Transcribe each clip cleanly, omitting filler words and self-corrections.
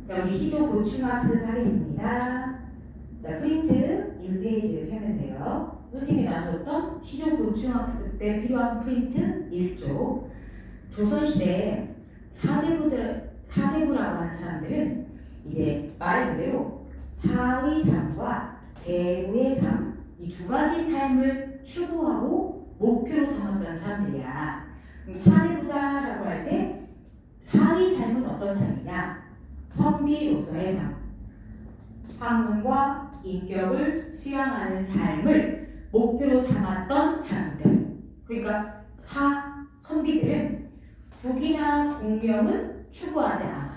자, 우리 시조 보충학습 하겠습니다. 자, 프린트 1페이지를 펴면 돼요. 선생님이 나눠줬던 시조 보충학습 때 필요한 프린트 1쪽. 조선시대 사대부라고 하는 사람들은 이제 말 그대로 사의 삶과 대부의 삶, 이 두 가지 삶을 추구하고 목표로 삼았던 사람들이야. 그럼 사대부다라고 할 때 사의 삶은 어떤 삶이냐? 선비로서의 삶, 학문과 인격을 수양하는 삶을 목표로 삼았던 사람들. 그러니까 선비들은 국이나 공명은 추구하지 않아.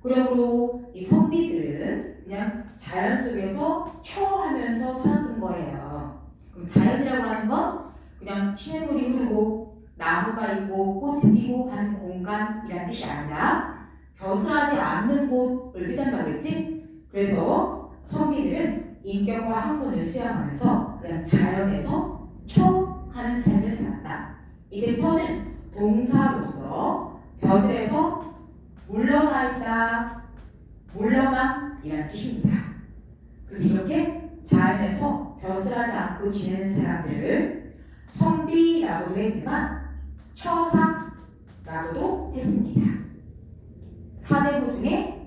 그러므로 이 선비들은 그냥 자연 속에서 처하면서 살았던 거예요. 그럼 자연이라고 하는 건 그냥 시냇물이 흐르고 나무가 있고 꽃이 피고 하는 공간이란 뜻이 아니라 벼슬하지 않는 곳을 뜻한다고 했지? 그래서 선비들은 인격과 학문을 수양하면서 그냥 자연에서 처하는 삶을 살았다. 이때 처는 동사로서 벼슬에서 물러나 있다, 물러남이라는 뜻입니다. 그래서 이렇게 자연에서 벼슬하지 않고 지내는 사람들을 선비라고도 했지만 처사라고도 했습니다. 사대부 중에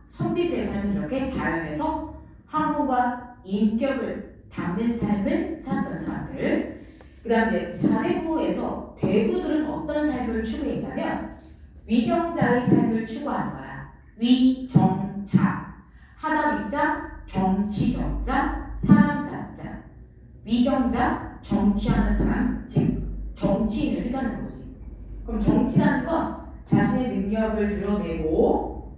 선비들의 삶은 이렇게 자연에서 학문과 인격을 담는 삶을 살았던 사람들. 그 다음에 사대부에서 대부들은 어떤 삶을 추구했냐면 위정자의 삶을 추구하는 거야. 위정자, 하다 위자, 정치정자, 사람자자. 위정자, 정치하는 사람, 즉 정치인을 뜻하는 거지. 그럼 정치라는 건 자신의 능력을 드러내고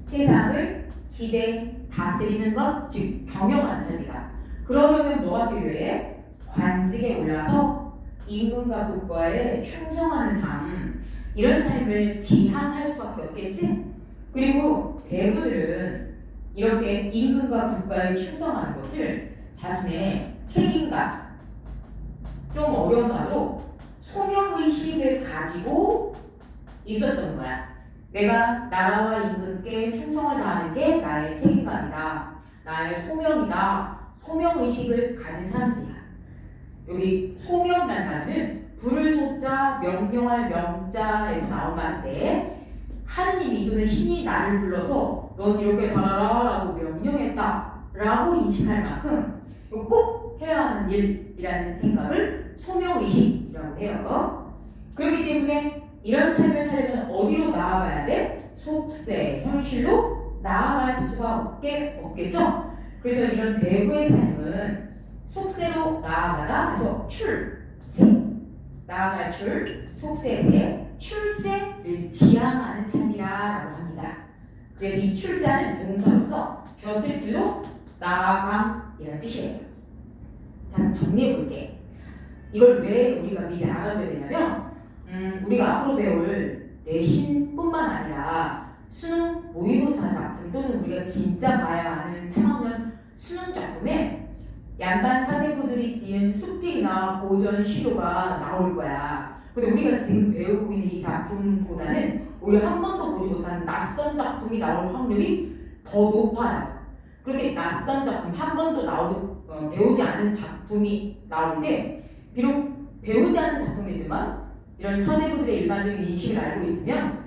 세상을 지배, 다스리는 것, 즉 경영하는 삶이다. 그러려면 뭐가 필요해? 관직에 올라서 임금과 국가에 충성하는 삶, 이런 삶을 지향할 수밖에 없겠지? 그리고 대부들은 이렇게 임금과 국가에 충성하는 것을 자신의 책임감, 좀 어려운 말로 소명의식을 가지고 있었던 거야. 내가 나라와 임금께 충성을 다하는 게 나의 책임감이다, 나의 소명이다, 소명의식을 가진 사람들이야. 여기 소명이라는 단어는 부를 소자, 명령할 명자에서 나온 말인데, 하느님이 또는 신이 나를 불러서 넌 이렇게 살아라 라고 명령했다 라고 인식할 만큼 꼭 해야 하는 일이라는 생각을 소명의식이라고 해요. 그렇기 때문에 이런 삶을 살려면 어디로 나아가야 돼? 속세, 현실로 나아갈 수가 없겠죠? 그래서 이런 대부의 삶은 속세로 나아가라 해서 출세, 나아갈 출, 속세세, 출세를 지향하는 삶이라고 합니다. 그래서 이 출자는 동사로서 벼슬길로 나아감이라는 뜻이에요. 자, 정리해볼게. 이걸 왜 우리가 미리 알아둬야 되냐면 우리가 앞으로 배울 내신뿐만 아니라 수능 모의고사 작품 또는 우리가 진짜 봐야 하는 3학년 수능 작품에 양반 사대부들이 지은 수필이나 고전 시조가 나올 거야. 근데 우리가 지금 배우고 있는 이 작품보다는 오히려 한 번도 보지 못한 낯선 작품이 나올 확률이 더 높아요. 그렇게 낯선 작품, 한 번도 배우지 않은 작품이 나올 때 비록 배우지 않은 작품이지만 이런 사대부들의 일반적인 인식을 알고 있으면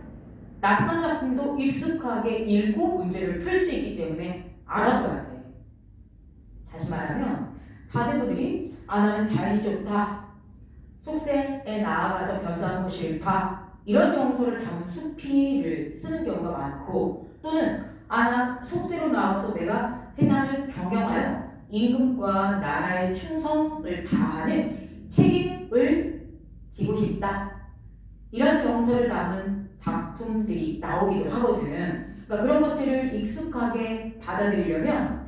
낯선 작품도 익숙하게 읽고 문제를 풀 수 있기 때문에 알아둬야 돼. 다시 말하면 사대부들이 나는 자연이 좋다, 속세에 나아가서 벼슬하는 것이 싫다, 이런 정서를 담은 수필을 쓰는 경우가 많고, 또는 나 속세로 나와서 내가 세상을 경영하여 임금과 나라의 충성을 다하는 책임을 지고 싶다, 이런 정서를 담은 작품들이 나오기도 하거든. 그러니까 그런 것들을 익숙하게 받아들이려면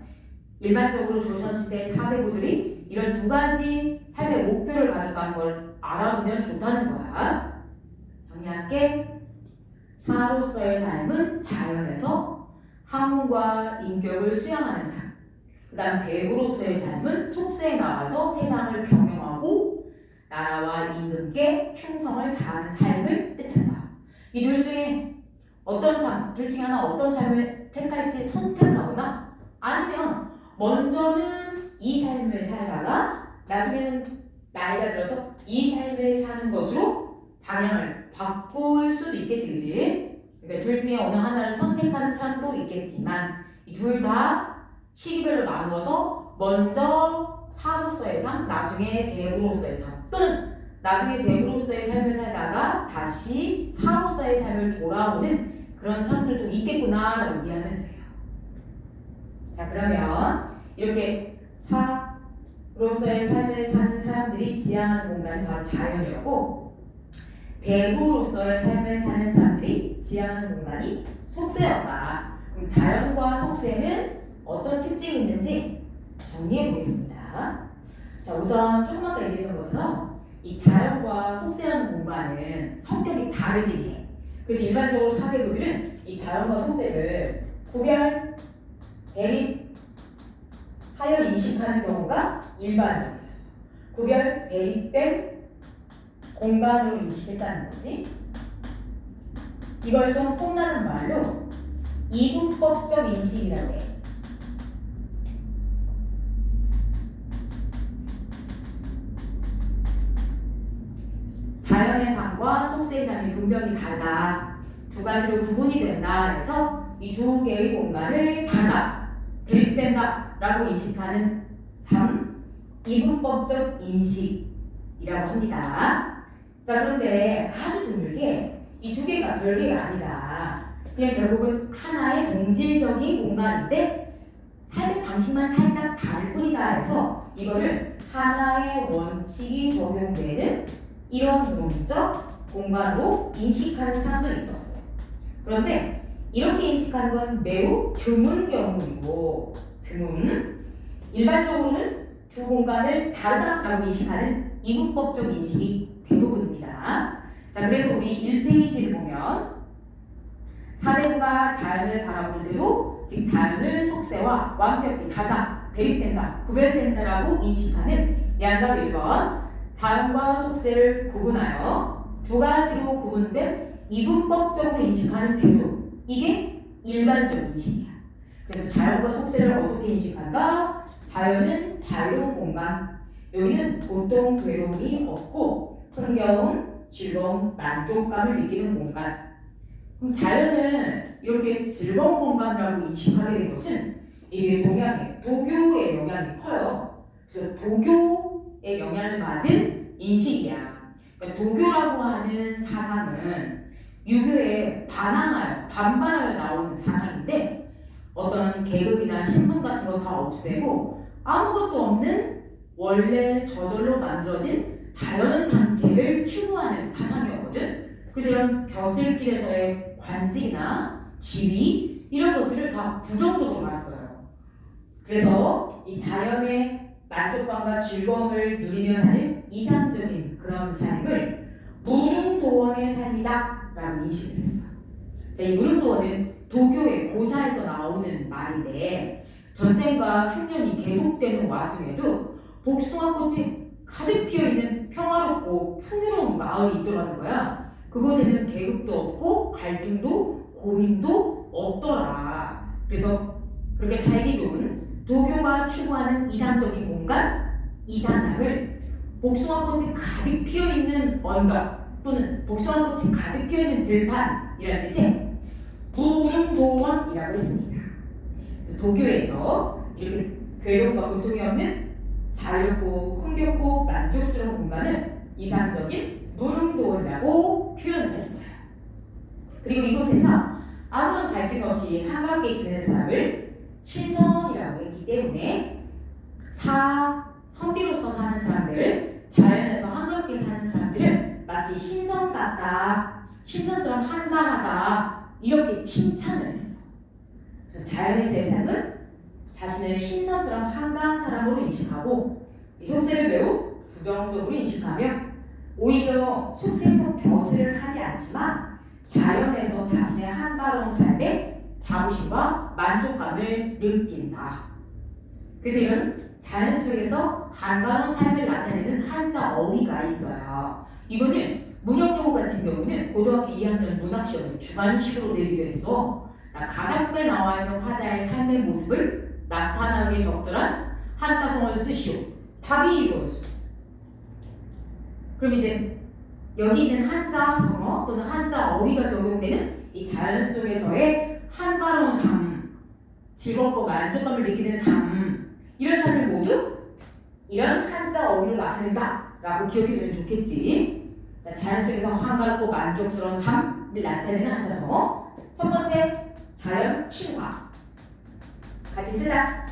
일반적으로 조선시대 사대부들이 이런 두 가지 삶의 목표를 가졌다는 걸 알아두면 좋다는 거야. 정리할게. 사로서의 삶은 자연에서 학문과 인격을 수양하는 삶. 그 다음 대부로서의 삶은 속세에 나가서 세상을 경영하고 나라와 임금께 충성을 다하는 삶을 뜻한다. 이 둘 중에 어떤 삶, 둘 중에 하나 어떤 삶을 택할지 선택하거나 아니면 먼저는 이 삶을 살다가 나중에는 나이가 들어서 이 삶을 사는 것으로 방향을 바꿀 수도 있겠지, 그지? 그러니까 둘 중에 어느 하나를 선택하는 사람도 있겠지만 이 둘 다 시기별로 나누어서 먼저 사로서의 삶, 나중에 대부로서의 삶 또는 나중에 대부로서의 삶을 살다가 다시 사로서의 삶을 돌아오는 그런 사람들도 있겠구나라고 이해하면 돼요. 자, 그러면 이렇게 사로서의 삶을 사는 사람들이 지향하는 공간이 바로 자연이었고 대부로서의 삶을 사는 사람들이 지향하는 공간이 속세였다. 그럼 자연과 속세는 어떤 특징이 있는지 정리해 보겠습니다. 자, 우선 조금 아까 얘기했던 것처럼 이 자연과 속세라는 공간은 성격이 다르긴 해. 그래서 일반적으로 사대부들은 이 자연과 속세를 구별, 대립, 하여 인식하는 경우가 일반적이었어. 구별, 대립된 공간으로 인식했다는 거지. 이걸 좀 폼나는 말로 이분법적 인식이라고 해. 자연의 삶과 속세의 삶이 분명히 다르다. 두 가지로 구분이 된다. 그래서 이 두 개의 공간을 다르다, 대립된다 라고 인식하는 삶, 이분법적 인식이라고 합니다. 자, 그런데 아주 드물게 이 두 개가 별개가 아니라 그냥 결국은 하나의 동질적인 공간인데 삶의 방식만 살짝 다를 뿐이다 해서 이거를 하나의 원칙이 적용되는 이론론적 공간으로 인식하는 사람도 있었어요. 그런데 이렇게 인식하는 건 매우 드문 경우이고 일반적으로는 두 공간을 다르다라고 인식하는 이분법적 인식이 대부분입니다. 자, 그래서 우리 1페이지를 보면 사대부가 자연을 바라보는 대로 즉 자연을 속세와 완벽히 다르다, 대립된다, 구별된다라고 인식하는 양답 1번 자연과 속세를 구분하여 두 가지로 구분된 이분법적으로 인식하는 태도, 이게 일반적 인식이야. 그래서 자연과 속세를 어떻게 인식한다? 자연은 자유로운 공간, 여기는 고통, 괴로움이 없고 흥겨움, 즐거움, 만족감을 느끼는 공간. 그럼 자연은 이렇게 즐거운 공간이라고 인식하게 된 것은 이게 도교의 영향이 커요. 그래서 도교의 영향을 받은 인식이야. 그러니까 도교라고 하는 사상은 유교에 반발하여 나온 사상인데 어떤 계급이나 신분 같은 거 다 없애고 아무것도 없는 원래 저절로 만들어진 자연 상태를 추구하는 사상이었거든. 그래서 이런 벼슬길에서의 관직이나 지위 이런 것들을 다 부정적으로 봤어요. 그래서 이 자연의 만족감과 즐거움을 누리며 사는 이상적인 그런 삶을 무릉도원의 삶이다 라고 인식을 했어. 자, 이 무릉도원은 도교의 고사에서 나오는 말인데 전쟁과 흉년이 계속되는 와중에도 복숭아꽃이 가득 피어있는 평화롭고 풍요로운 마을이 있더라는 거야. 그곳에는 계급도 없고 갈등도 고민도 없더라. 그래서 그렇게 살기 좋은 도교가 추구하는 이상적인 공간, 이산함을 복숭아꽃이 가득 피어있는 언덕 또는 복숭아꽃이 가득 피어있는 들판이라는 뜻의 무릉도원이라고 했습니다. 도교에서 이렇게 괴로움과 고통이 없는 자유롭고 흥겹고 만족스러운 공간은 이상적인 무릉도원이라고 표현을 했어요. 그리고 이곳에서 아무런 갈등 없이 한가롭게 지내는 사람을 신선이라고 했기 때문에 선비로서 사는 사람들, 자연에서 한가롭게 사는 사람들을 마치 신선 같다, 신선처럼 한가하다 이렇게 칭찬을 했어. 그래서 자연에서의 삶은 자신을 신선처럼 한가한 사람으로 인식하고 이 속세를 매우 부정적으로 인식하며 오히려 속세에서 벼슬을 하지 않지만 자연에서 자신의 한가로운 삶에 자부심과 만족감을 느낀다. 그래서 이런 자연 속에서 한가로운 삶을 나타내는 한자 어휘가 있어요. 이거는 문형용어 같은 경우는 고등학교 2학년 문학시험을 주관식으로 내기도 했어. 가작품에 나와 있는 화자의 삶의 모습을 나타나게 적절한 한자성어를 쓰시오. 답이 이거였어. 그럼 이제 여기 있는 한자성어 또는 한자어휘가 적용되는 이 자연 속에서의 한가로운 삶, 즐겁고 만족감을 느끼는 삶, 이런 삶을 모두 이런 한자어휘로 나타낸다 라고 기억해두면 좋겠지. 자, 자연 속에서 한가롭고 만족스러운 삶을 나타내는 한자성어. 첫 번째, 자연 친화. 같이 쓰자.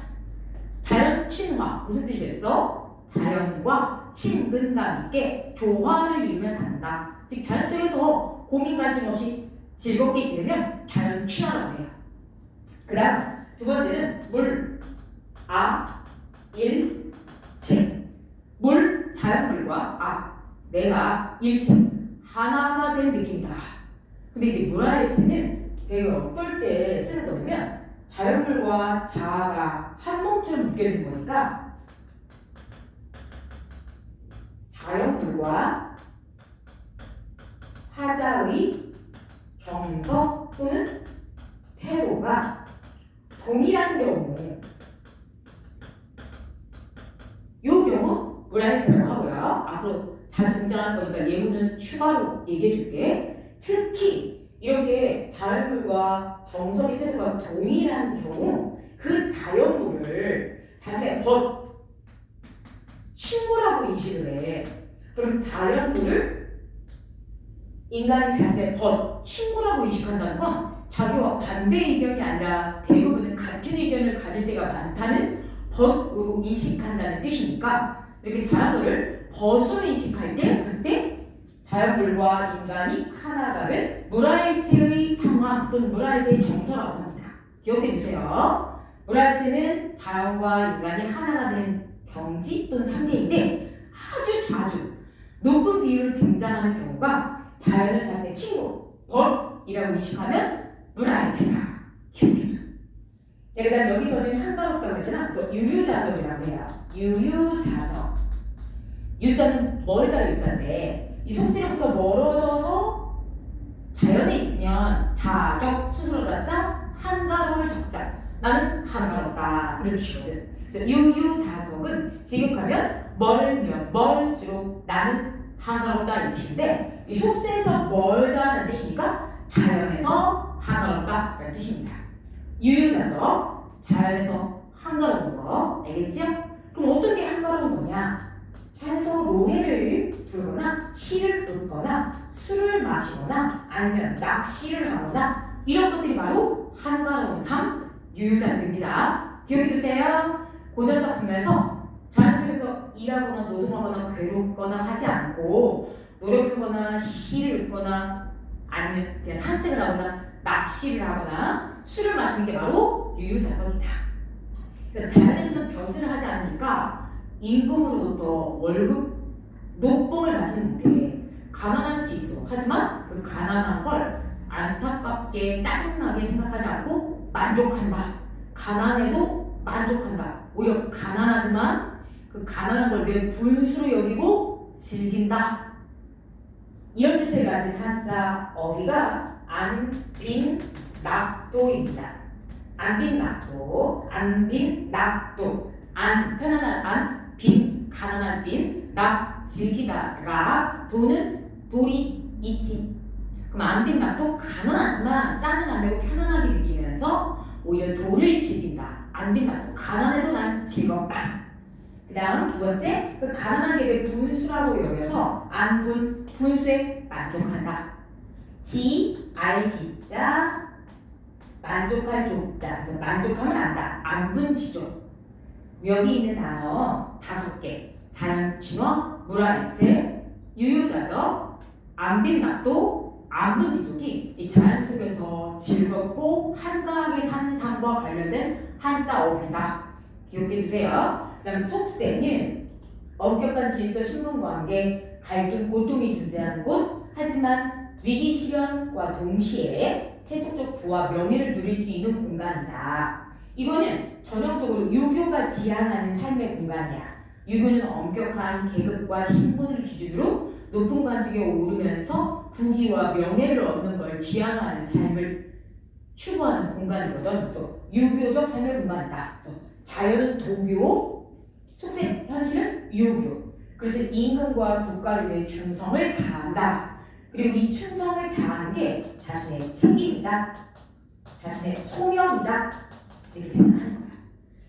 자연 친화 무슨 뜻이겠어? 자연과 친근감 있게 조화를 이루며 산다. 즉 자연 속에서 고민 갈등 없이 즐겁게 지내면 자연 친화라고 해요. 그 다음 두 번째는 물, 일체. 물, 자연물과 내가 일체 하나가 된 느낌이다. 근데 이제 물화일체는 되게 어떨 때 쓰는 거냐면 자연물과 자아가 한 몸처럼 느껴지는 거니까 자연물과 화자의 정서 또는 태도가 동일한 경우, 이 경우 물화일체라고 하고요. 앞으로 자주 등장할 거니까 예문은 추가로 얘기해 줄게. 특히 이렇게 자연물과 정서의 태도가 동일한 경우 그 자연물을 자신의 친구라고 인식을 해. 그럼 자연물을 인간이 자신의 친구라고 인식한다는 건 자기와 반대 의견이 아니라 대부분은 같은 의견을 가질 때가 많다는 벗으로 인식한다는 뜻이니까 이렇게 자연물을 벗으로 인식할 때 그때 자연물과 인간이 하나가 된 물화일체의 상황 또는 물화일체의 정서라고 합니다. 기억해 두세요. 물화일체는 자연과 인간이 하나가 된 경지 또는 상태인데 아주 자주 높은 비율로 등장하는 경우가 자연을 자신의 친구, 벗이라고 인식하면 물화일체다. 기억해 둬. 그 다음 여기서는 한가롭다고 했잖아. 그래서 유유자적이라고 해요. 유유자적. 유자는 멀다 유자인데 이 속세로부터 멀어져서 자연에 있으면 자적 스스로가 자 한가로울 적자. 나는 한가롭다 이런 뜻이거든. 그래서 유유자적은 직역하면 멀면 멀수록 나는 한가롭다 이 뜻인데 이 속세에서 멀다는 뜻이니까 자연에서 한가롭다라는 뜻입니다. 유유자적, 자연에서 한가로운 거 알겠죠? 그럼 어떤 게 한가로운 거냐? 자연에서 노래를 부르거나 시를 읽거나 술을 마시거나 아니면 낚시를 하거나 이런 것들이 바로 한가로운 삶, 유유자적입니다. 기억해 두세요. 고전 작품에서 자연 속에서 일하거나 노동하거나 괴롭거나 하지 않고 노래 부르거나 시를 읽거나 아니면 그냥 산책을 하거나 낚시를 하거나 술을 마시는 게 바로 유유자적이다. 그러니까 자연에서는 벼슬을 하지 않으니까 임금으로부터 월급, 녹봉을 받지는 못해. 가난할 수 있어. 하지만 그 가난한 걸 안타깝게 짜증나게 생각하지 않고 만족한다. 가난해도 만족한다. 오히려 가난하지만 그 가난한 걸 내 분수로 여기고 즐긴다. 이런 뜻을 가진 한자 어휘가 안빈낙도입니다. 안빈낙도, 안빈낙도. 안, 편안한 안, 빈, 가난한 빈, 낙, 즐기다, 라, 도는 도리, 이치. 그럼 안빈낙도 가난하지만 짜증 안 내고 편안하게 느끼면서 오히려 도를 즐긴다. 안빈낙도 가난해도 난 즐겁다. 그 다음 두 번째, 그 가난한 게 분수라고 여겨서 안분, 분수에 만족한다. 지, 알지자, 만족할 조자. 그래서 만족하면 안다. 안분지조. 여기 있는 단어 5개. 자연친화, 물화일체, 유유자적, 안빈낙도, 안분지족이 이 자연 속에서 즐겁고 한가하게 사는 삶과 관련된 한자 어휘다. 기억해 두세요. 그 다음 속세는 엄격한 질서, 신분관계, 갈등, 고통이 존재하는 곳. 하지만 위기 시련과 동시에 세속적 부와 명예를 누릴 수 있는 공간이다. 이거는 전형적으로 유교가 지향하는 삶의 공간이야. 유교는 엄격한 계급과 신분을 기준으로 높은 관직에 오르면서 부귀와 명예를 얻는 걸 지향하는 삶을 추구하는 공간이거든. 그래서 유교적 삶의 공간이다. 그래서 자연은 도교, 속세 현실은 유교. 그래서 임금과 국가를 위해 충성을 다한다. 그리고 이 충성을 다하는 게 자신의 책임이다. 자신의 소명이다. 이렇게 생각하는 거야.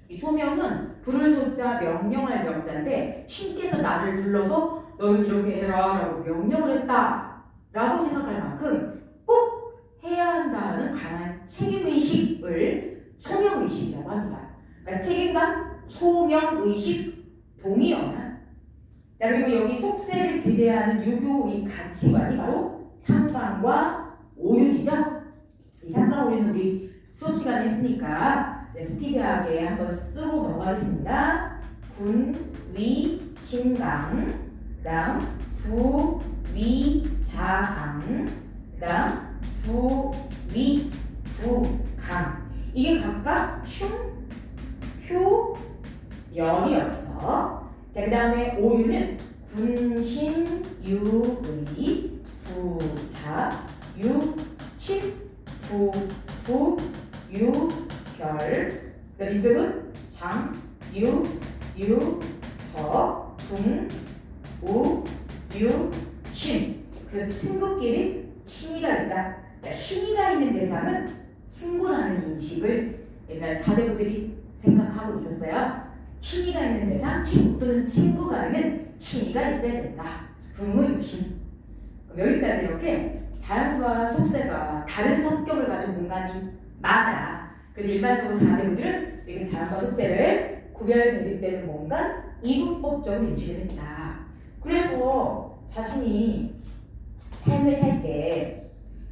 이 소명은 부를 소자 명령할 명자인데 신께서 나를 불러서 너는 이렇게 해라 라고 명령을 했다 라고 생각할 만큼 꼭 해야 한다는 강한 책임의식을 소명의식이라고 합니다. 그러니까 책임감, 소명의식, 동의어나. 자, 그리고 여기 속세를 지배하는 유교의 가치관이 바로 삼강과 오륜이죠. 이 삼강 오륜은 우리 수업 시간에 했으니까 스피드하게 한번 쓰고 넘어가겠습니다. 군, 위, 신강, 그 다음 부, 위, 자강, 그 다음 부, 위, 부강. 이게 각각 흉, 효, 열이었어. 자, 그 다음에 오류는 군신, 유의, 부자, 유친, 부, 유, 결. 그 다음 민족은 장, 유, 서, 둥, 우, 유, 신. 그래서 친구끼리 신이가 있다. 그러니까 신이가 있는 대상은 친구라는 인식을 옛날 사대부들이 생각하고 있었어요. 신이가 있는 대상, 친구 또는 친구 간에는 신이가 있어야 된다. 부무유신. 여기까지 이렇게 자연과 속세가 다른 성격을 가진 공간이 맞아. 그래서 일반적으로 사대부들은 이렇게 자연과 속세를 구별되는 공간, 이분법적으로 인식을 했다. 그래서 자신이 삶을 살 때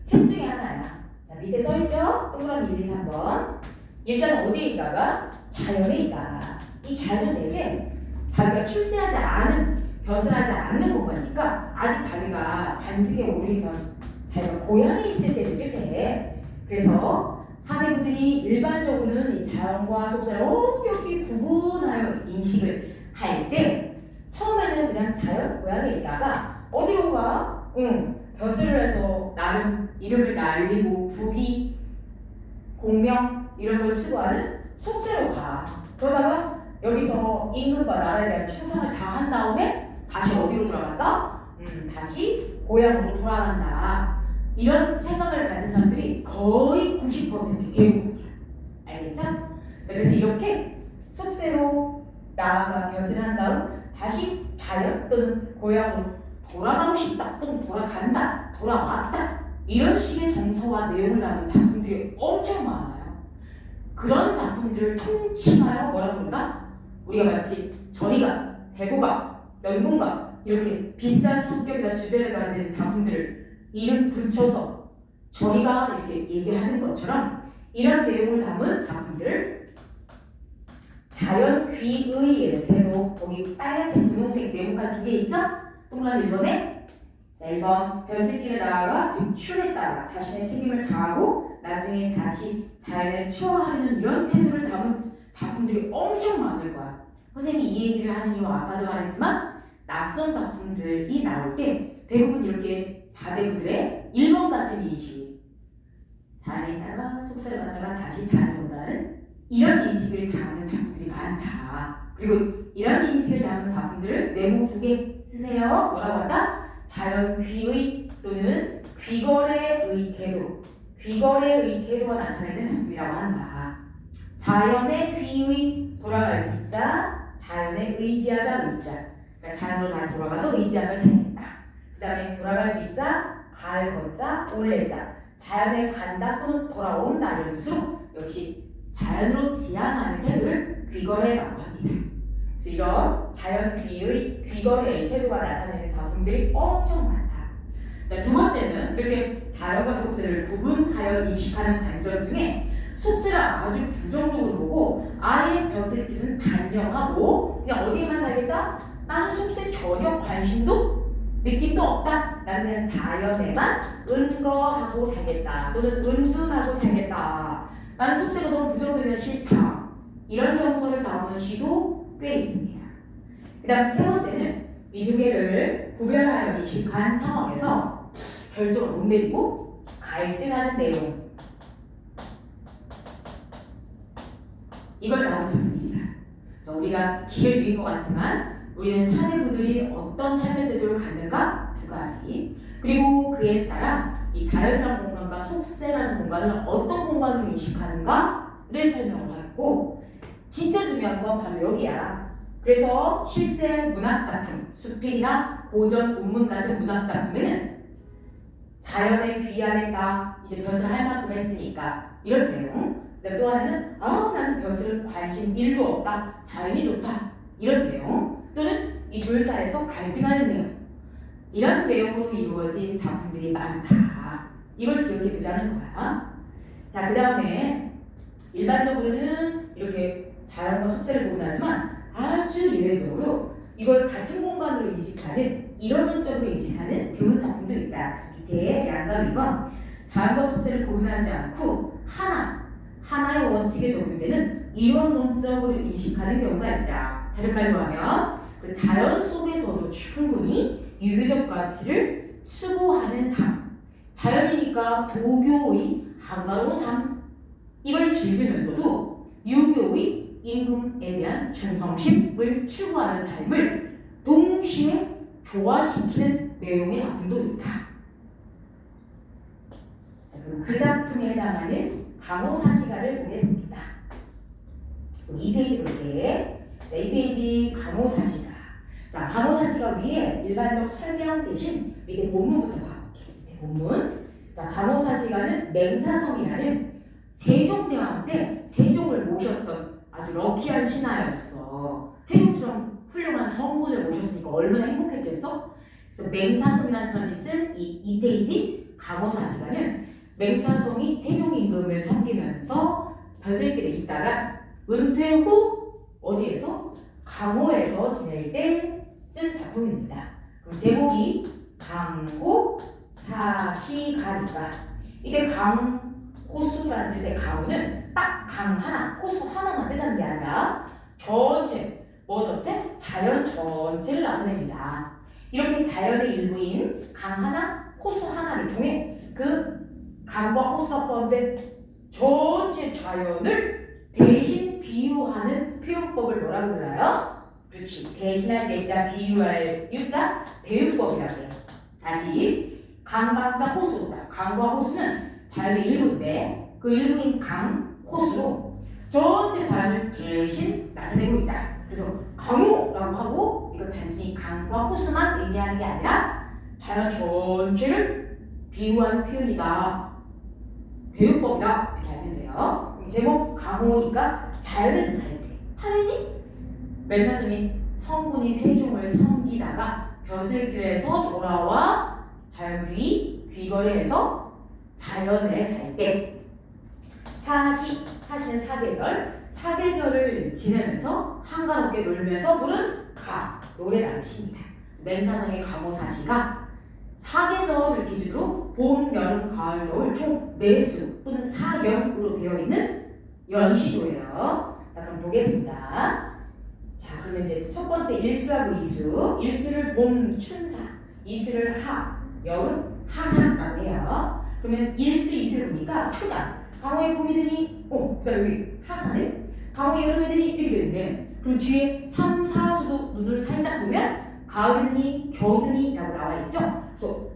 셋 중에 하나야. 자, 밑에 써있죠? 동그라미 1, 2, 3번. 일단 어디에 있다가? 자연에 있다. 이 자연은 되게 자기가 출세하지 않은, 벼슬하지 않는 공간이니까 아직 자기가 관직에 오르기 전 자기가 고향에 있을 때 느낄 때. 그래서 사대부들이 일반적으로는 이 자연과 속세를 엄격히 구분하여 인식을 할 때 처음에는 그냥 자연 고향에 있다가 어디로 가? 벼슬을 해서 나름 이름을 날리고 부귀, 공명 이런 걸 추구하는 속세로 가. 그러다가 여기서 임금과 나라에 대한 충성을 다한 다음에 다시 어디로 돌아간다? 다시 고향으로 돌아간다. 이런 생각을 가진 사람들이 거의 90% 대부분이야. 알겠죠? 자, 그래서 이렇게 속세로 나아가 벼슬한 다음 다시 자연 또는 고향으로 돌아가고 싶다 또는 돌아간다, 돌아왔다 이런 식의 정서와 내용을 담은 작품들이 엄청 많아요. 그런 작품들을 통칭하여 뭐라고 부른다? 우리가 마치 저리가, 대고가, 연궁가 이렇게 비슷한 성격이나 주제를 가진 작품들을 이름 붙여서 저리가 이렇게 얘기하는 것처럼 이런 내용을 담은 작품들을 자연귀의 이렇게 거기 빨간색, 분홍색 네모칸 두 개 있죠? 동그라미 1번에 자, 1번 벼슬길에 나아가 즉 출에 따라 자신의 책임을 다하고 나중에 다시 자연을 초월하려는 이런 태도를 담은 작품들이 엄청 많을 거야. 선생님이 이 얘기를 하는 이유는 아까도 말했지만 낯선 작품들이 나올 때 대부분 이렇게 4대부들의 1번 같은 인식, 자연에 있다가 속세를 갖다가 다시 자연으로 온다는 이런 인식을 담은 작품들이 많다. 그리고 이런 인식을 담은 작품들을 네모 2개 쓰세요. 뭐라고 한다? 자연귀의 또는 귀거래의 태도, 귀거래의 태도가 나타내는 작품이라고 한다. 자연의 귀의 돌아갈 귀자, 자연의 의지하다 의자. 그러니까 자연으로 다시 돌아가서 의지한 걸 살겠다. 그 다음에 돌아갈 귀자, 갈 거자, 올래자. 자연에 간다 또는 돌아온다 이런 뜻으로 역시 자연으로 지향하는 태도를 귀거래라고 합니다. 그래서 이런 자연귀의 귀거래의 태도가 나타내는 작품들이 엄청 많다. 자, 두 번째는 이렇게 자연과 속세를 구분하여 인식하는 관점 중에 속세를 아주 부정적으로 보고 아예 벼슬길은 단명하고 그냥 어디에만 살겠다? 나는 속세 전혀 관심도 느낌도 없다. 나는 그냥 자연에만 은거하고 살겠다. 또는 은둔하고 살겠다. 나는 속세가 너무 부정적이라 싫다. 이런 정서를 담은 시도 꽤 있습니다. 그 다음 세 번째는 이 두 개를 구별하여 인식한 상황에서 결정을 못 내리고 갈등하는 내용, 이걸 다룬 작품이 있어요. 우리가 기회를 드린 것 같지만 우리는 사대부들이 어떤 삶의 태도를 갖는가 두 가지, 그리고 그에 따라 이 자연이라는 공간과 속세라는 공간을 어떤 공간으로 인식하는가를 설명을 하고, 진짜 중요한 건 바로 여기야. 그래서 실제 문학작품, 수필이나 고전 운문 같은 문학작품에는 자연에 귀하겠다, 이제 벼슬 할 만큼 했으니까 이런 내용, 또 하나는 나는 벼슬 관심 1도 없다, 자연이 좋다, 이런 내용, 또는 이 둘 사이에서 갈등하는 내용, 이런 내용으로 이루어진 작품들이 많다. 이걸 기억해 두자는 거야. 자, 그 다음에 일반적으로는 이렇게 자연과 속세를 구분하지만 아주 예외적으로 이걸 같은 공간으로 인식하는, 이론론적으로 인식하는 드문 작품도 있다. 밑에 양과 2번 자연과 속세를 구분하지 않고 하나의 원칙에 적용되는 이론론적으로 인식하는 경우가 있다. 다른 말로 하면 그 자연 속에서도 충분히 유교적 가치를 추구하는 삶, 자연이니까 도교의 한가로운 삶, 이걸 즐기면서도 유교의 임금에 대한 충성심을 추구하는 삶을 동시에 조화시키는 내용의 작품도 있다. 그럼 그 작품에 해당하는 강호사시가를 보겠습니다. 2페이지 볼게. 네, 2페이지 강호사시가. 자, 강호사시가 위에 일반적 설명 대신 밑에 본문부터 봐볼게. 밑에 본문. 자, 강호사시가는 맹사성이라는 세종대왕 때 세종을 모셨던 아주 럭키한 신하였어. 세종처럼 훌륭한 성군을 모셨으니까 얼마나 행복했겠어? 그래서 맹사성이라는 사람이 쓴 이 2페이지 강호사시가는 맹사성이 세종 임금을 섬기면서 벼슬길에 있다가 은퇴 후 어디에서? 강호에서 지낼 때 쓴 작품입니다. 그럼 제목이 강호사시가니까, 이게 강호수라는 뜻의 강호는 딱 강 하나, 호수 하나만 뜻하는 게 아니라 전체, 뭐 전체? 자연 전체를 나타냅니다. 이렇게 자연의 일부인 강 하나, 호수 하나를 통해 그 강과 호수가 포함된 전체 자연을 대신 비유하는 표현법을 뭐라고 불러요? 그렇지. 대신할 대자, 비유할 유자, 배유법이라고 해요. 다시 강박자, 호수자. 강과 호수는 자연의 일부인데 그 일부인 강, 호수로 전체 자연을 대신 나타내고 있다. 그래서 강호라고 하고 이거 단순히 강과 호수만 의미하는 게 아니라 자연 전체를 비유한 표현이다. 배유법이다. 이렇게 알면 돼요. 제목 강호니까 자연에서 살 때. 당연히 맹사성이 성군이 세종을 섬기다가 벼슬길에서 돌아와 자연귀 귀거래해서 자연에 살 때. 사시는 사계절을 지내면서 한가롭게 놀면서 부른 노래라는 뜻입니다. 맹사성의 강호사시가 사계절을 기준으로 봄, 여름, 가을, 겨울 총 4수 또는 4연으로 되어 있는 연시조예요. 자, 그럼 보겠습니다. 자, 그러면 이제 첫 번째 일수하고 이수. 일수를 봄, 춘사, 이수를 여름, 하사라고 해요. 그러면 일수, 이수를 보니까 초장, 강호의 봄이 되니, 그 다음에 여기 하사는 강호의 여름이 되니 이렇게 되는데, 그럼 뒤에 3, 4수도 눈을 살짝 보면 가을이 되니, 겨울이 되니 라고 나와 있죠? 그래서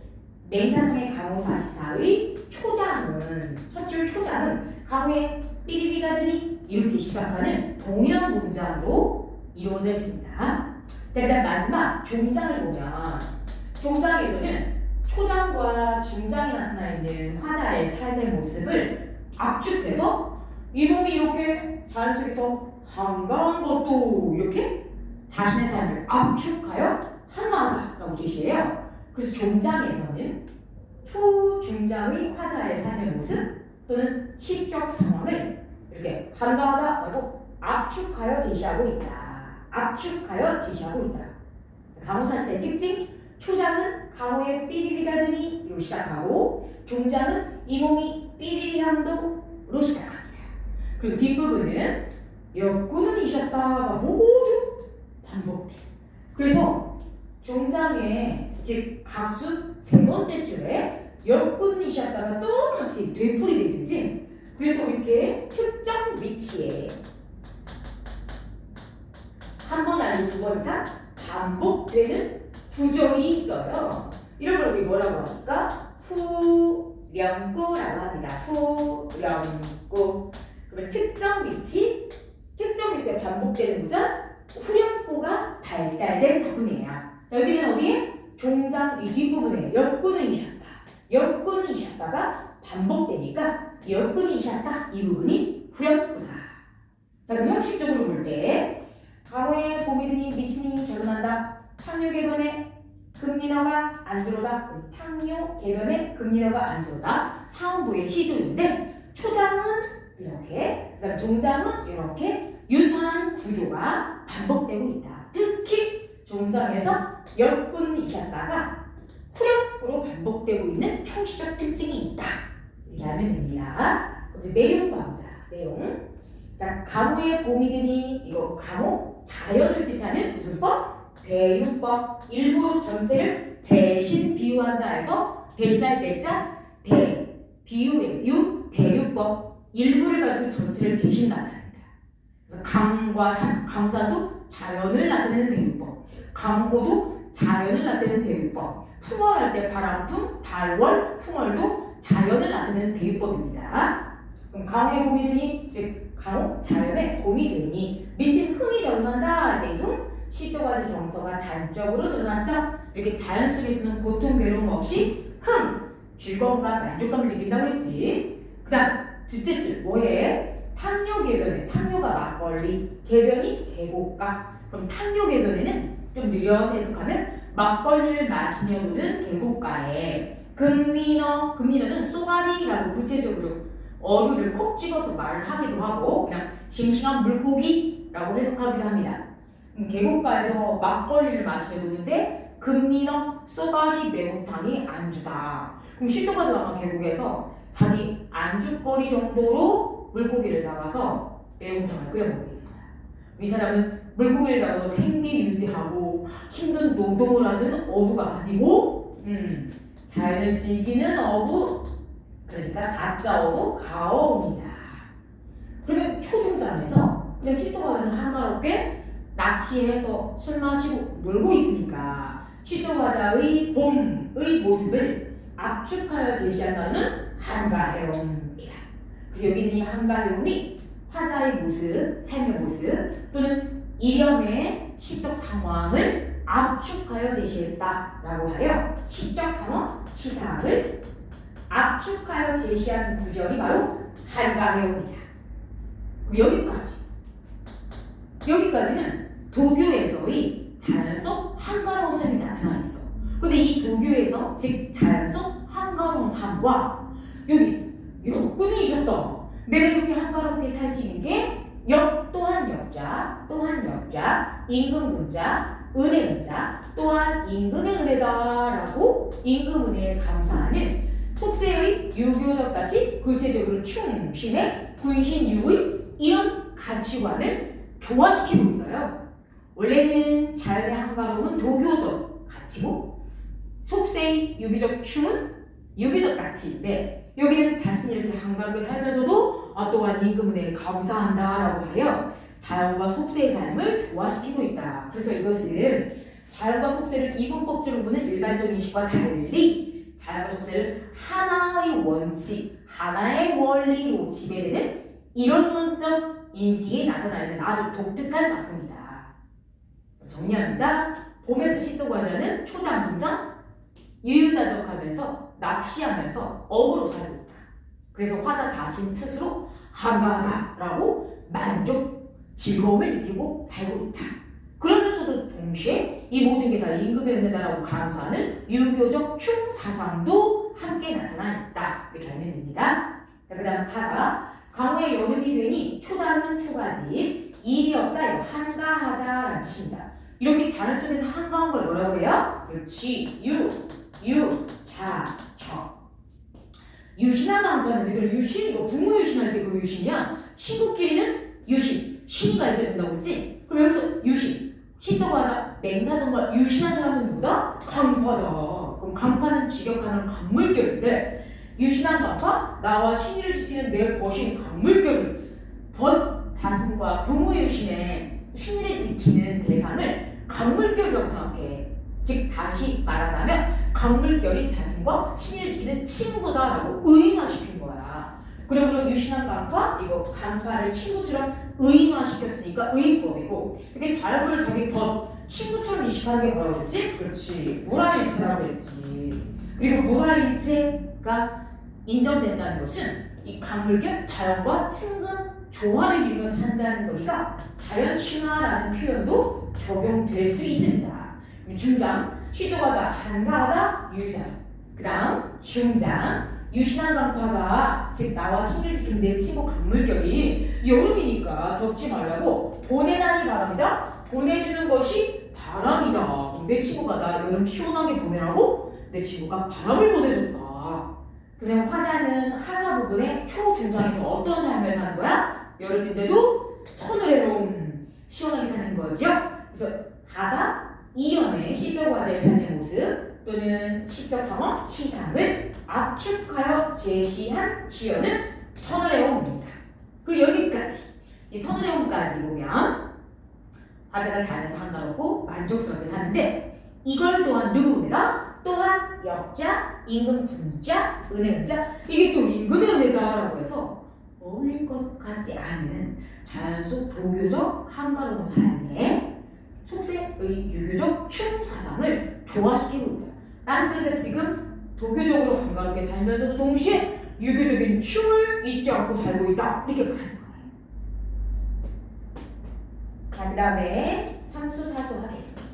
맹사성의 강호사시사의 초장은, 첫 줄 초장은 강호의 삐리리가 되니 이렇게 시작하는 동일한 문장으로 이루어져 있습니다. 그 다음 마지막 종장을 보면, 종장에서는 초장과 중장이 나타나 있는 화자의 삶의 모습을 압축해서 이놈이 이렇게 자연 속에서 한가한 것도 이렇게 자신의 삶을 압축하여 한가하다라고 제시해요. 그래서 종장에서는 초중장의 화자의 삶의 모습 또는 시적 상황을 이렇게 한가하다라고 압축하여 제시하고 있다. 강호사시의 특징, 초장은 강호의 삐리리가 되니 로 시작하고, 종장은 이 몸이 삐리리함도로 시작합니다. 그리고 뒷부분은 역군은 이셨다가 모두 반복돼요. 그래서 종장에 즉 가수 세 번째 줄에 옆근이셨다가 똑같이 되풀이 되지. 그래서 이렇게 특정 위치에 한 번 아니면 두 번 이상 반복되는 구절이 있어요. 이런 걸 우리 뭐라고 합니까? 후렴구라고 합니다. 후렴구. 그러면 특정 위치에 반복되는 구절, 후렴구가 발달된 작품이에요. 자, 여기는 어디에? 종장 이 뒷부분에 옆구는이셨다. 옆구는이셨다가 반복되니까 옆구는이셨다. 이 부분이 후렴구다. 자, 그럼 형식적으로 볼 때 가호의 봄이드니 미친이 절름한다. 탕요 개변에 금리너가 안주로다. 탕요 개변에 금리너가 안주로다. 사음부의 시조인데 초장은 이렇게, 그다음 종장은 이렇게 유사한 구조가 반복되고 있다. 특히 종장에서 옆군이셨다가 후렴구로 반복되고 있는 형식적 특징이 있다. 이렇게 알면 됩니다. 내용 봐보자. 내용. 자, 가호의 봄이드니 이거 가호 자연을 뜻하는 무슨 법? 대유법. 일부러 전체를 대신 비유한다 해서 대신할 때자 비유의 유 대유법. 일부를 가지고 전체를 대신 나타낸다. 그래서 강과 산, 강산도 자연을 나타내는 대유법. 강호도 자연을 나타내는 대유법. 풍월할 때 바람풍, 달월, 풍월도 자연을 나타내는 대유법입니다. 그럼 강호의 봄이 되니, 즉 강호 자연의 봄이 되니 미친 흥이 절망한다 할 때 흥, 시조가지 정서가 단적으로 드러났죠. 이렇게 자연 속에서는 고통, 괴로움 없이 흥, 즐거움과 만족감을 느낀다고 했지. 그 다음 둘째 줄 뭐해? 탕요 개변에, 탕요가 막걸리, 개변이 계곡가. 그럼 탕요 개변에는 좀 느려서 해석하면 막걸리를 마시며 노는 계곡가에 금리너는 쏘가리라고 구체적으로 어류를 콕 찍어서 말을 하기도 하고 그냥 싱싱한 물고기라고 해석하기도 합니다. 계곡가에서 막걸리를 마시며 노는데 금리너 쏘가리 매운탕이 안주다. 그럼 시조가 들어간 계곡에서 자기 안주거리 정도로 물고기를 잡아서 매운탕을 끓여 먹고 있는 거야. 이 사람은 물고기를 잡아서 생계 유지하고 힘든 노동을 하는 어부가 아니고 자연을 즐기는 어부, 그러니까 가짜 어부 가어입니다. 그러면 초중장에서 그냥 시조가는 한가롭게 낚시해서 술 마시고 놀고 있으니까 시조가자의 봄의 모습을 압축하여 제시한다는 한가해움이다. 그래서 여기는 이 한가해움이 화자의 모습, 삶의 모습 또는 일련의 시적 상황을 압축하여 제시했다라고 하여 시적 상황, 시상을 압축하여 제시한 구절이 바로 한가해움이다. 여기까지는 도교에서의 자연 속 한가로운 삶이 나타나 있어. 근데 이 도교에서 즉 자연 속 한가로운 삶과 여기 역군이셨다. 내가 이렇게 한가롭게 살 수 있는 게 역 또한 역자, 임금문자, 은혜문자, 또한 임금의 은혜다라고 임금 은혜에 감사하는 속세의 유교적같이 구체적으로 충신의 군신유의 이런 가치관을 교화시키고 있어요. 원래는 자연의 한가로움은 도교적 가치고 속세의 유교적 춤은 유교적 가치인데 여기는 자신이 이렇게 한가롭게 살면서도 또한 임금 은혜에 감사한다라고 하여 자연과 속세의 삶을 조화시키고 있다. 그래서 이것은 자연과 속세를 이분법적으로 보는 일반적인 인식과 달리 자연과 속세를 하나의 원칙, 하나의 원리로 지배되는 이론론적 인식이 나타나 있는 아주 독특한 작품이다. 정리합니다. 봄에서 시조과자는 초장, 중장, 유유자적하면서 낚시하면서 어부로 살고 있다. 그래서 화자 자신 스스로 한가하다라고 만족, 즐거움을 느끼고 살고 있다. 그러면서도 동시에 이 모든 게 다 임금의 은혜다라고 감사하는 유교적 충사상도 함께 나타나 있다. 이렇게 알면 됩니다. 자, 그 다음 하사. 강호의 여름이 되니 초당은 초가집, 일이 없다, 한가하다라는 뜻입니다. 이렇게 자연 속에서 한가한 걸 뭐라고 해요? 그렇지, 유신하다 한가하는데 그럼 유신, 이거 부모 유신할 때 그 유신이야. 친구끼리는 유신, 신이가 있어야 된다고 했지? 그럼 여기서 유신, 시조과자, 맹사정과 유신한 사람은 누구다? 강파다. 그럼 강파는 직역하는 강물결인데 유신한 강파, 나와 신의를 지키는 내 벗인 강물결이 벗 자신과 부모 유신의 신의를 지키는 대상을 강물결이라고 생각해. 즉 다시 말하자면 강물결이 자신과 신의를 지키는 친구다라고 의인화시킨 거야. 그러므로 유신한 강파, 이거 강파를 친구처럼 의인화시켰으니까 의인법이고, 이게 자연물을 자기 벗 친구처럼 인식하는 게 뭐라고 그랬지? 그렇지, 물화일체라고 그랬지. 그리고 물화일체가 인정된다는 것은 이 강물결 자연과 친근 조화를 이루며 산다는 거니까 자연친화라는 표현도 적용될 수 있습니다. 중장, 시조가자, 한가하다, 유유자. 그 다음 중장, 유신한 강파가 즉 나와 신을 지킨 내 친구 강물결이 여름이니까 덥지 말라고 보내다니 바랍니다. 보내주는 것이 바람이다. 내 친구가 나 여름 시원하게 보내라고 내 친구가 바람을 보내줬다. 그냥 화자는 하사 부분에 초중장에서 어떤 삶을 사는 거야? 여름인데도 서늘해로운 시원하게 사는 거죠. 그래서 하사, 이연의 시적 화자의 삶의 모습 또는 시적 상황, 시상을 압축하여 제시한 시연은 서늘해옴입니다. 그리고 여기까지 이 서늘해옴까지 보면 화자가 자연에서 한가롭고 만족스럽게 사는데 이걸 또한 누구보다 또한 역자, 임금 군자, 은혜 은자 이게 또 임금의 은혜다라고 해서 어울릴 것 같지 않은 자연 속 도교적 한가로운 삶에 속세의 유교적 춤 사상을 조화시키고 있다. 나는 그러니까 지금 도교적으로 한가롭게 살면서도 동시에 유교적인 춤을 잊지 않고 살고 있다. 이렇게 말하는 거예요. 자, 그 다음에 삼수 사수 하겠습니다.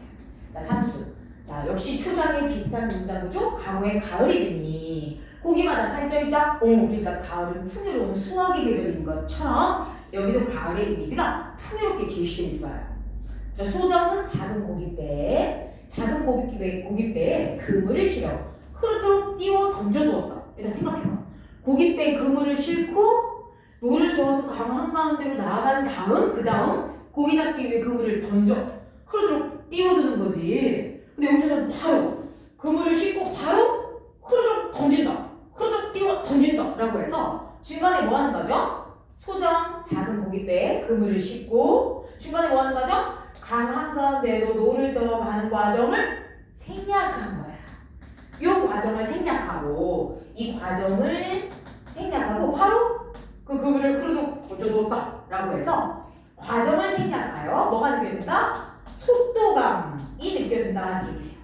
자, 삼수. 자, 역시 초장에 비슷한 문장구조. 강우에 가을이 되니 고기마다 살쪄있다. 그러니까 가을은 풍요로운 수확의 계절인 것처럼 여기도 가을의 이미지가 풍요롭게 제시되어 있어요. 자, 소정은 작은 고깃배에 그물을 실어 흐르도록 띄워 던져두었다. 일단 생각해봐. 고깃배에 그물을 싣고 노를 저어서 강 한가운데로 나아간 다음 그 다음 고기 잡기 위해 그물을 던져 흐르도록 띄워두는 거지. 근데 여기서는 바로 그물을 싣고 바로 흐르도록 던진다. 흐르도록 띄워 던진다 라고 해서 중간에 뭐 하는 거죠? 소정 작은 고깃배에 그물을 싣고 중간에 뭐 하는 거죠? 강 한가운데로 노를 저어가는 과정을 생략한 거야. 이 과정을 생략하고 이 과정을 생략하고 바로 그 그물을 흐르도록 던져두었다 라고 해서 과정을 생략하여 뭐가 느껴진다? 속도감이 느껴진다는 얘기예요.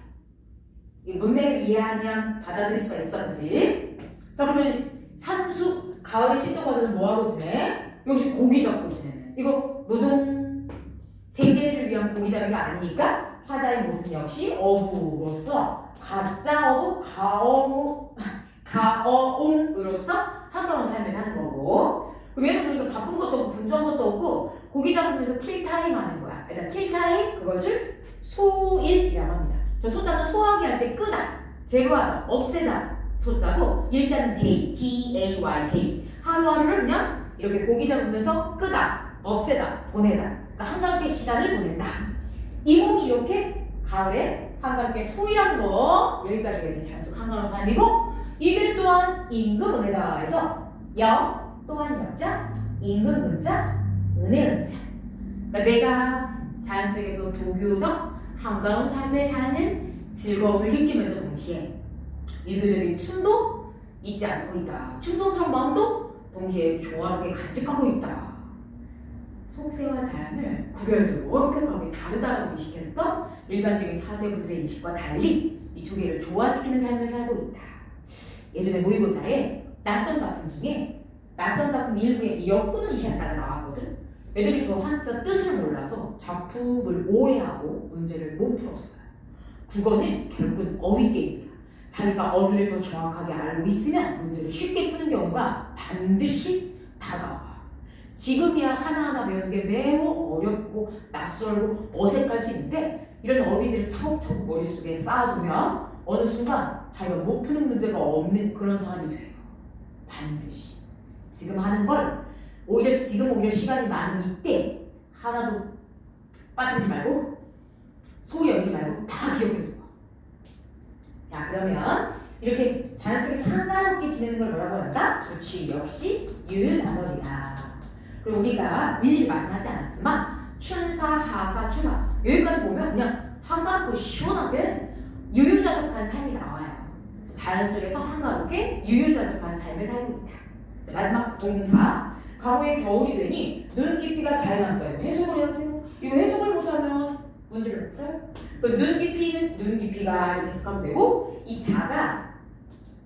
이 문맥을 이해하면 받아들일 수가 있어, 그치? 자, 그러면 삼수 가을의 시적 과정은 뭐하고 지내? 역시 고기 잡고 지내는. 이거 노동 세계를 위한 고기 잡기가 아니니까 화자의 모습 역시 어부로서 가짜 어부 가어옹으로서 한가로운 삶을 사는 거고. 얘는 그러니까 바쁜 것도 없고 분주한 것도 없고 고기 잡으면서 킬타임 하는 거야. 일단 킬타임 그것을 소일이라고 합니다. 저 소자는 소화기 할 때 끄다, 제거하다, 없애다 소자고 일자는 day, D-A-Y, day. 하루하루를 그냥 이렇게 고기 잡으면서 끄다, 없애다, 보내다. 그러니까 한가롭게 시간을 보낸다. 이 몸이 이렇게 가을에 한가롭게 소일한 거 여기까지가 이제 자연 속 한가로운 삶이고 이게 또한 임금 은혜다 해서 또한 역자, 임금 근자, 은혜 은자. 그러니까 내가 자연 속에서 도교적 한가로운 삶을 사는 즐거움을 느끼면서 동시에 유교적인 춤도 잊지 않고 있다. 충성스러운 마음도 동시에 조화롭게 간직하고 있다. 속세와 자연을 구별되고 엄격하게 다르다고 인식했던 일반적인 사대부들의 인식과 달리 이 두 개를 조화시키는 삶을 살고 있다. 예전에 모의고사에 낯선 작품 중에 낯선 작품 일부에 역군은 이시한다가 나왔거든. 애들이 저 한자 뜻을 몰라서 작품을 오해하고 문제를 못 풀었어요. 국어는 결국은 어휘 게임이야. 자기가 어휘를 더 정확하게 알고 있으면 문제를 쉽게 푸는 경우가 반드시 다가와. 지금이야 하나하나 배우는 게 매우 어렵고 낯설고 어색할 수 있는데 이런 어휘들을 차곡차곡 머릿속에 쌓아두면 어느 순간 자기가 못 푸는 문제가 없는 그런 사람이 돼요. 반드시. 지금 하는 걸 오히려 시간이 많은 이때 하나도 빠뜨리지 말고 소리 열지 말고 다 기억해둬. 자, 그러면 이렇게 자연 속에서 한가롭게 지내는 걸 뭐라고 한다? 그렇지, 역시 유유자적이다. 그리고 우리가 일일이 많이 하지 않았지만 춘사, 하사, 추사 여기까지 보면 그냥 한가롭고 시원하게 유유자적한 삶이 나와요. 그래서 자연 속에서 한가롭게 유유자적한 삶을 살고 있다. 자, 마지막 동사. 강우의 겨울이 되니 눈 깊이가 자연한다. 이거 해석을 해야 돼요. 이거 해석을 못하면 문제를 못 풀어요. 눈 깊이는 눈 깊이가 이렇게 해석하면 되고 이 자가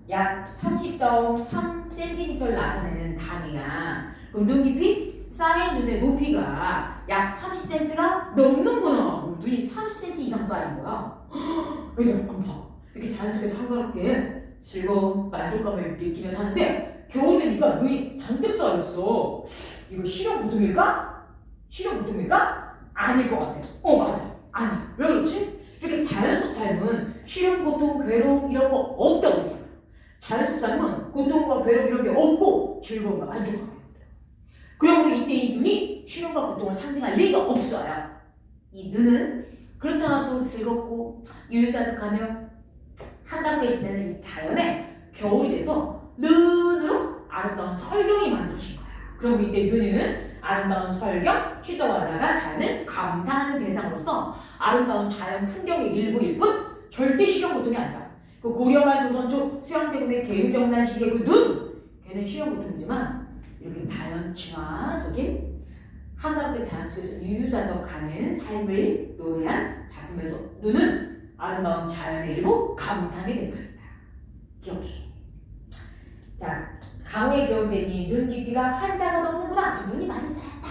약 30.3cm를 나타내는 단위야. 그럼 눈 깊이? 쌓인 눈의 높이가 약 30cm가 넘는구나. 눈이 30cm 이상 쌓인 거야. 이게 봐. 이렇게 자연 속에서 한가롭게 즐거운 만족감을 느끼며 사는데 겨울이 되니까 눈이 잔뜩 쌓였어. 이거 실험보통일까? 실험보통일까? 아닐 것 같아. 맞아. 아니야. 왜 그렇지? 이렇게 자연 속 삶은 실험보통, 괴로움 이런 거 없다고 그러잖아. 자연 속 삶은 고통과 괴로움 이런 게 없고 즐거움과 만족감이 있다. 그러므로 이때 이 눈이 실험과 고통을 상징할 리가 없어요. 이 눈은 그렇잖아도 즐겁고 유유자적하며 한가롭게 지내는 이 자연에 겨울이 돼서 눈으로 아름다운 설경이 만들어진 거야. 그럼 이때 눈은 아름다운 설경, 시저화자가 자연을 감상하는 대상으로서 아름다운 자연 풍경의 일부일 뿐 절대 실험 고통이 아니다. 그 고려말 조선 초 수양대군의 개유정난 시기의 그 눈! 걔는 실험 고통이지만 이렇게 자연 친화적인 한가롭게 자연 속에서 유유자적하는 삶을 노래한 작품에서 눈은 아름다운 자연의 일부 감상의 대상이다. 기억해. 자, 강우의 겨울 되니 눈 깊이가 한자가 넘는구나. 눈이 많이 쌓였다.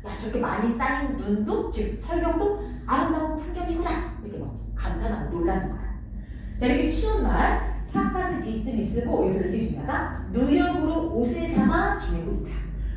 야, 저렇게 많이 쌓인 눈도 즉 설경도 아름다운 풍경이구나. 이렇게 막 감탄하고 놀라는 거야. 자, 이렇게 추운 날 사카스 디스니 쓰고 여기서 이게 중요하다. 누역으로 옷을 삼아 지내고 있다.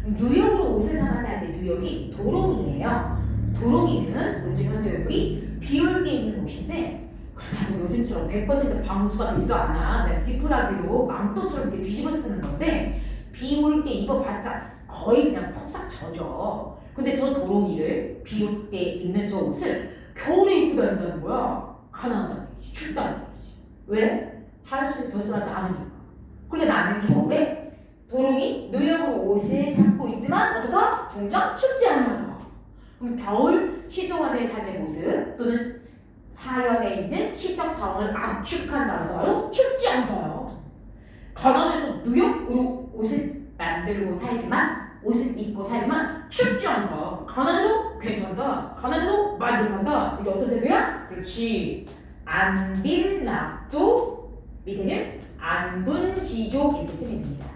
누역으로 옷을 삼았다 할 때 누역이 도롱이에요. 도롱이는 우리 현대어물이 비 올 때 입는 옷인데 그렇다고 요즘처럼 100% 방수가 되지도 않아. 그냥 지푸라기로 망토처럼 이렇게 뒤집어 쓰는 건데 비 올 때 입어봤자 거의 그냥 폭삭 젖어. 근데 저 도롱이를 비 올 때 입는 저 옷을 겨울에 입고 다닌다는 거야. 가난하다는 얘기지. 춥다는 얘기지. 왜? 자연 속에서 벗어나지 않으니까. 근데 나는 겨울에 도롱이 누역으로 옷을 삼고 있지만 어떠다? 종종 춥지 않아. 그럼 겨울 시종화제의 삶의 모습 또는 사연에 있는 시적 상황을 압축한 단어가 바로 춥지 않다요. 가난해서 누역으로 옷을 만들고 살지만 옷을 입고 살지만 춥지 않다. 가난해도 괜찮다. 가난해도 만족한다. 이게 어떤 대표야? 그렇지. 안빈낙도 밑에는 안분지족 이렇게 쓰면 됩니다.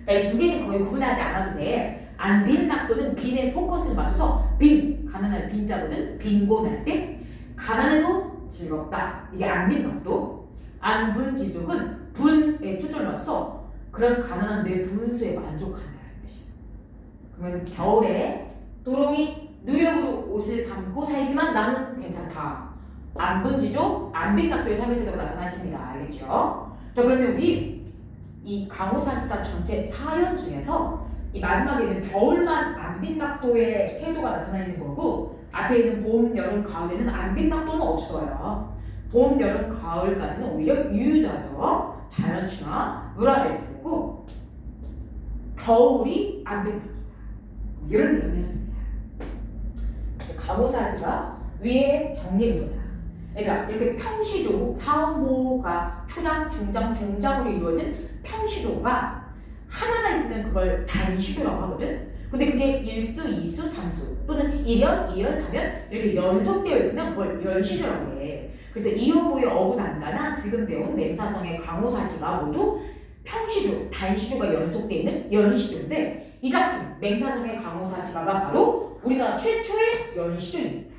이 두 개는 거의 구분하지 않아도 돼. 안빈낙도는 빈에 포커스를 맞춰서 빈, 가난할 빈자거든. 빈곤할 때 가난해도 즐겁다. 이게 안빈낙도. 안분지족은 분에 초점을 맞춰서 그런 가난한 내 분수에 만족한다는 뜻이야. 그러면 겨울에 도롱이 누역으로 옷을 삼고 살지만 나는 괜찮다. 안분지족, 안빈낙도의 삶의 태도가 나타나 있습니다. 알겠죠? 자, 그러면 우리 이 강호사시사 전체 4연 중에서 이 마지막에는 겨울만 안빈낙도의 태도가 나타나 있는 거고 앞에 있는 봄, 여름, 가을에는 안빈낙도는 없어요. 봄, 여름, 가을까지는 오히려 유유자적, 자연친화, 물화일체고 겨울이 안빈낙도다. 이런 내용이었습니다. 강호사시가 위에 정리해보자. 그러니까 이렇게 평시조, 사원보가 초장, 중장, 종장으로 이루어진 평시조가 하나가 있으면 그걸 단시조라고 하거든. 근데 그게 1수, 2수, 3수 또는 1연, 2연, 3연 이렇게 연속되어 있으면 그걸 연시조라고 해. 그래서 이혼보의 어부단가나 지금 배운 맹사성의 강호사시가 모두 평시조, 단시조가 연속되어 있는 연시조인데 이 작품 맹사성의 강호사시가가 바로 우리나라 최초의 연시조입니다.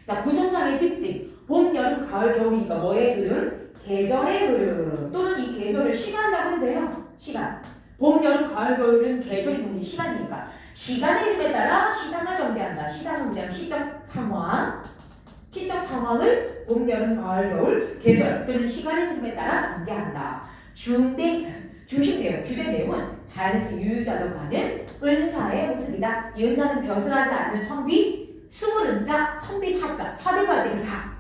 자, 구성상의 특징 봄, 여름, 가을, 겨울이니까 뭐의 흐름? 계절의 흐름 또는 이 계절을 시간이라고 한대요. 시간. 봄, 여름, 가을, 겨울은 계절이 뭔지 시간이니까 시간의 흐름에 따라 시상을 전개한다. 시상은 그냥 시적 상황. 시적 상황을 봄, 여름, 가을, 겨울, 계절 또는 시간의 흐름에 따라 전개한다. 중심 내용, 주된 내용은 자연에서 유유자적하는 은사의 모습이다. 이 은사는 벼슬하지 않는 선비, 스물은자, 선비 사자, 사대부할 때 그 사.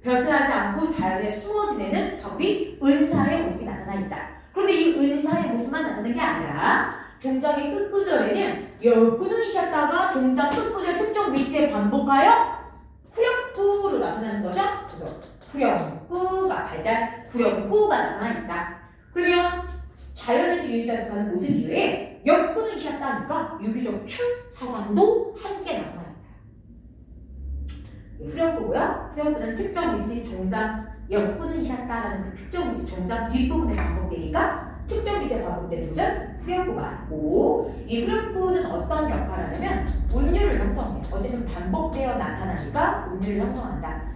벼슬하지 않고 자연에 숨어 지내는 섭이 은사의 모습이 나타나 있다. 그런데 이 은사의 모습만 나타나는 게 아니라 종작의 끝구절에는 열구는 쉬었다가 종작 끝구절 특정 위치에 반복하여 후렴구로 나타나는 거죠. 그래서 후렴구가 발달, 후렴구가 나타나 있다. 그러면 자연에서 유의자적하는 모습 이외에 역구는 쉬었다 하니까 유기적 충, 사상도 함께 나타나 있다. 후렴구고요. 후렴구는 특정 위치 종작 역구는 쉬었다라는 그 특정 위치 종작 뒷부분에 반복되니까 특정 위치에 반복되는 구절 후렴구 맞고, 이 후렴구는 어떤 역할을 하냐면 운율을 형성해. 어쨌든 반복되어 나타나니까 운율을 형성한다.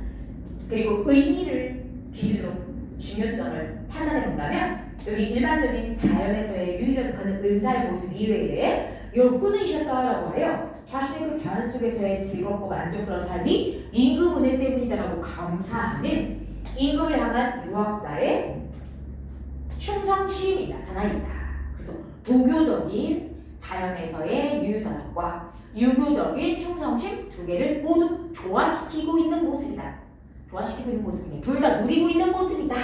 그리고 의미를 기준으로 중요성을 판단해 본다면 여기 일반적인 자연에서의 유의자적하는 은사의 모습 이외에 역구는 쉬었다라고 해요. 자신의 그 자연 속에서의 즐겁고 만족스러운 삶이 임금 은혜 때문이다라고 감사하는 임금을 향한 유학자의 충성심이 나타나 있다. 그래서 도교적인 자연에서의 유유자적과 유교적인 충성심 두 개를 모두 조화시키고 있는 모습이다. 조화시키고 있는 모습이냐, 둘 다 누리고 있는 모습이다.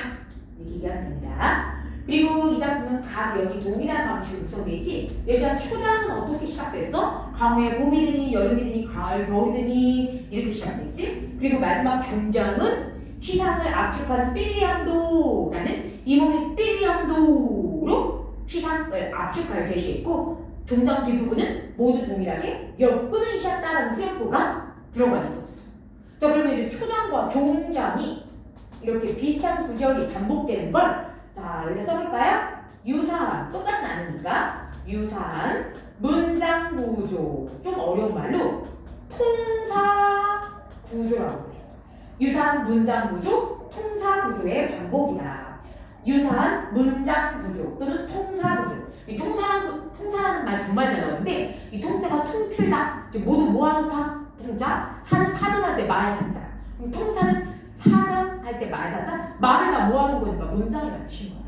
이렇게 얘기하면 됩니다. 그리고 이 작품은 각 연이 동일한 방식으로 구성되어 있지. 일단 초장은 어떻게 시작됐어? 강우의 봄이더니 여름이더니 가을 겨울이더니 이렇게 시작됐지. 그리고 마지막 종장은 희상을 압축한 삘리암도라는 이 몸이 삘리암도로 희상을 압축하여 제시했고, 종장 뒷부분은 모두 동일하게 역구는 쉬었다라는 후렴구가 들어가 있었어. 자, 그러면 이제 초장과 종장이 이렇게 비슷한 구절이 반복되는 걸 자, 여기다 써볼까요? 유사한, 똑같진 않으니까 유사한 문장 구조, 좀 어려운 말로 통사 구조라고 해요. 유사한 문장 구조, 통사 구조의 반복이다. 유사한 문장 구조 또는 통사 구조. 이 통사라는 말 두 마디가 나오는데 이 통자가 통틀다, 모두 모아놓다. 통자, 사전할 때 말 사자. 그럼 통사는 사전할 때 말 사자, 말을 다 모아놓은 거니까 문장이 맞추는 거야.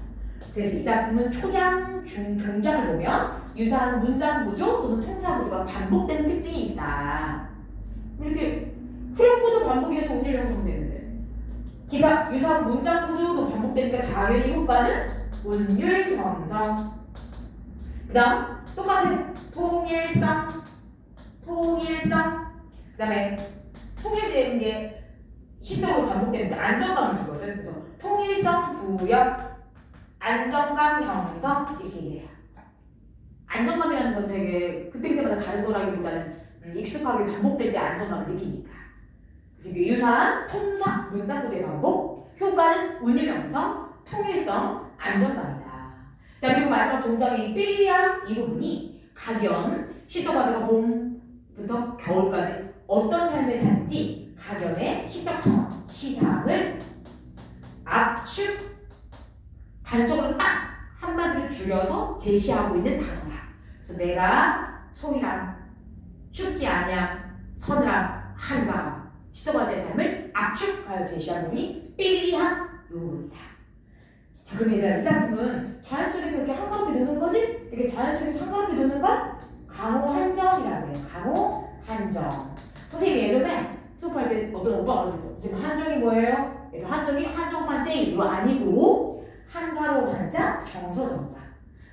그래서 이 작품은 초장, 중, 종장을 보면 유사한 문장 구조 또는 통사 구조가 반복되는 특징이 있다. 이렇게 후렴구도 반복이 돼서 운율이 형성되는데 기타 유사한 문장 구조도 반복되니까 당연히 효과는 운율 형성. 그 다음 똑같은 통일성. 그 다음에 통일되는 게 시적으로 반복되면 안정감을 주거든. 그래서 통일성 부여, 안정감 형성 이렇게 얘기해요. 안정감이라는 건 되게 그때그때마다 다른 거라기보다는 익숙하게 반복될 때 안정감을 느끼니까. 그래서 이게 유사한 통사, 문장 구조의 반복, 효과는 운율 형성, 통일성, 안정감이다. 자, 그리고 마지막 종장의 삘리암 이 부분이 각연, 시적 과제가 봄부터 겨울까지 어떤 삶을 사는지 각연의 시적 상황, 시상을 압축, 단적으로 딱 한마디로 줄여서 제시하고 있는 단어다. 그래서 내가 소이람, 춥지 않냐, 서늘함, 한가함, 시적 과제의 삶을 압축하여 제시하는 부분이 삘리암 이 부분이다. 자, 그럼 얘들아, 이 작품은 자연 속에서 이렇게 한가롭게 노는 거지? 이렇게 자연 속에서 한가롭게 노는 걸 강호한정이라고 해요. 강호한정. 선생님이 예전에 수업할 때 어떤 오빠가 그랬어. 지금 한정이 뭐예요? 한정이 한정판 세일 이거 아니고 한가로운 한자, 정서정자.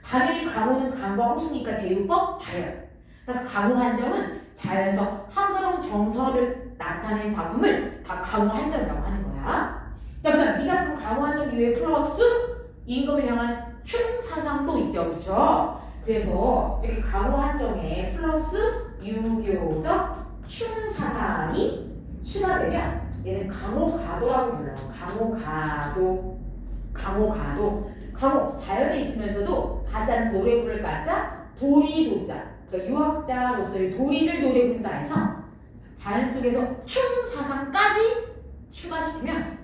당연히 강호는 강과 호수니까 대유법, 자연. 그래서 강호한정은 자연에서 한가로운 정서를 나타낸 작품을 다 강호한정이라고 하는 거야. 자, 그다음 이 작품 강호한정 이외에 플러스 임금을 향한 충사상도 있죠, 그렇죠? 그래서 이렇게 강호한정에 플러스 유교적 충사상이 추가되면 얘는 강호가도라고 불러요. 강호 자연에 있으면서도 가짜는 노래 부를 가짜, 도리도자. 그러니까 유학자로서의 도리를 노래 부른다 해서 자연 속에서 충사상까지 추가시키면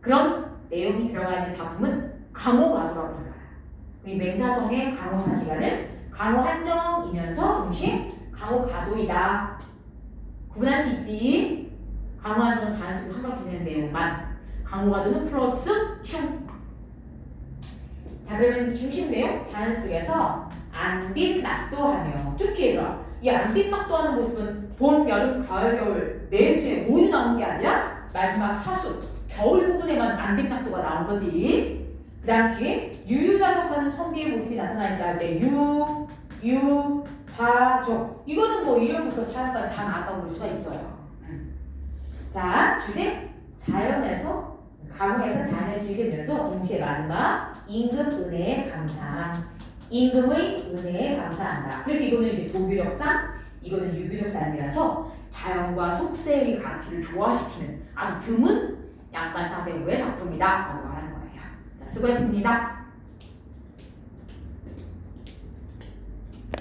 그런 내용이 들어가 있는 작품은 강호가도라고 불러요. 이 맹사성의 강호사 시간을 강호한정이면서 동시에 강호가도이다. 구분할 수 있지. 강호한정은 자연 속에서 한가롭게 지내는 내용만, 강호가도는 플러스 충. 자, 그러면 중심 내용 자연 속에서 안빈낙도하며, 특히 얘들아, 이 안빈낙도하는 모습은 봄, 여름, 가을, 겨울 내수에 모두 나온 게 아니라 마지막 사수, 겨울 부분에만 안백낙도가 나온 거지. 그 다음 뒤에 유유자적하는 선비의 모습이 나타나있다 할 때 유유자적 이거는 뭐 이름부터 사역까지 다 나왔다고 볼 수가 있어요. 자, 주제 자연에서 가공에서 자연을 즐기면서 동시에 마지막 임금 은혜에 감사함. 임금의 은혜에 감사한다. 그래서 이거는 이제 도교적상, 이거는 유교적상이라서 자연과 속세의 가치를 조화시키는 아주 드문 양반 사대부의 작품이다 라고 말하는 거예요. 자, 수고했습니다.